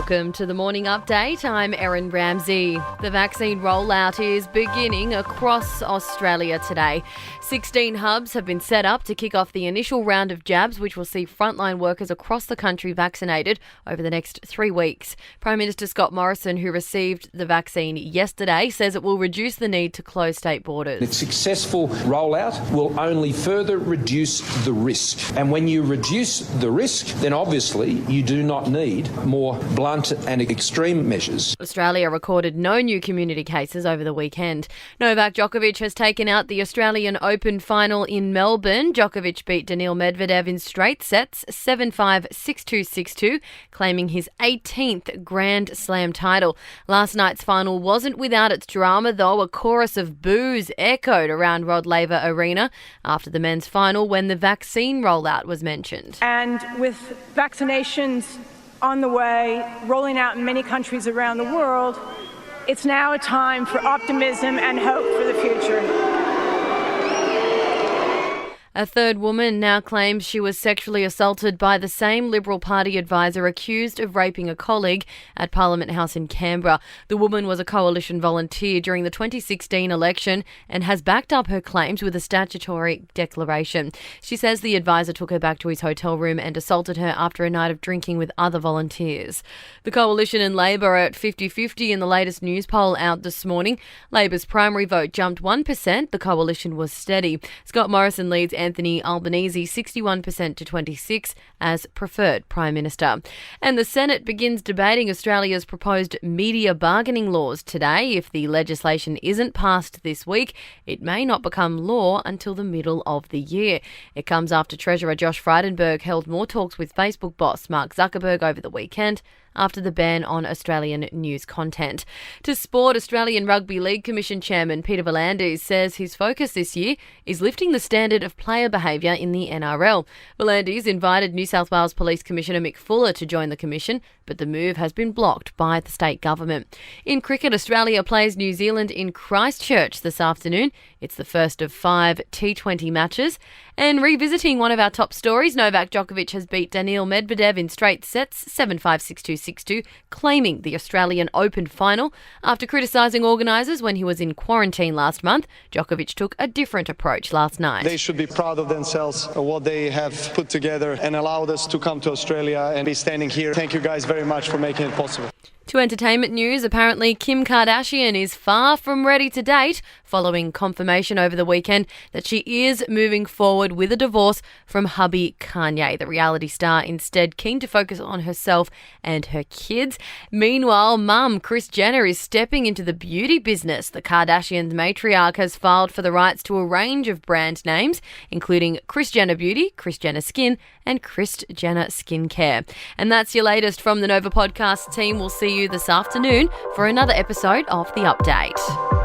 Welcome to the morning update. I'm Erin Ramsey. The vaccine rollout is beginning across Australia today. 16 hubs have been set up to kick off the initial round of jabs, which will see frontline workers across the country vaccinated over the next 3 weeks. Prime Minister Scott Morrison, who received the vaccine yesterday, says it will reduce the need to close state borders. A successful rollout will only further reduce the risk. And when you reduce the risk, then obviously you do not need more blunt and extreme measures. Australia recorded no new community cases over the weekend. Novak Djokovic has taken out the Australian Open final in Melbourne. Djokovic beat Daniil Medvedev in straight sets, 7-5, 6-2, 6-2, claiming his 18th Grand Slam title. Last night's final wasn't without its drama, though. A chorus of boos echoed around Rod Laver Arena after the men's final when the vaccine rollout was mentioned. And with vaccinations on the way, rolling out in many countries around the world, it's now a time for optimism and hope for the future. A third woman now claims she was sexually assaulted by the same Liberal Party advisor accused of raping a colleague at Parliament House in Canberra. The woman was a coalition volunteer during the 2016 election and has backed up her claims with a statutory declaration. She says the advisor took her back to his hotel room and assaulted her after a night of drinking with other volunteers. The Coalition and Labor are at 50-50 in the latest news poll out this morning. Labor's primary vote jumped 1%. The Coalition was steady. Scott Morrison leads Anthony Albanese 61% to 26% as preferred Prime Minister. And the Senate begins debating Australia's proposed media bargaining laws today. If the legislation isn't passed this week, it may not become law until the middle of the year. It comes after Treasurer Josh Frydenberg held more talks with Facebook boss Mark Zuckerberg over the weekend after the ban on Australian news content. To sport, Australian Rugby League Commission Chairman Peter V'landys says his focus this year is lifting the standard of player behaviour in the NRL. V'landys invited New South Wales Police Commissioner Mick Fuller to join the commission, but the move has been blocked by the state government. In cricket, Australia plays New Zealand in Christchurch this afternoon. It's the first of 5 T20 matches. And revisiting one of our top stories, Novak Djokovic has beat Daniil Medvedev in straight sets, 7-5, 6-2, 6-2, claiming the Australian Open final. After criticising organisers when he was in quarantine last month, Djokovic took a different approach last night. They should be proud of themselves, of what they have put together and allowed us to come to Australia and be standing here. Thank you guys very much for making it possible. To entertainment news, apparently Kim Kardashian is far from ready to date following confirmation over the weekend that she is moving forward with a divorce from hubby Kanye. The reality star instead keen to focus on herself and her kids. Meanwhile, mum Kris Jenner is stepping into the beauty business. The Kardashians' matriarch has filed for the rights to a range of brand names, including Kris Jenner Beauty, Kris Jenner Skin, and Kris Jenner Skincare. And that's your latest from the Nova podcast team. We'll see you this afternoon for another episode of The Update.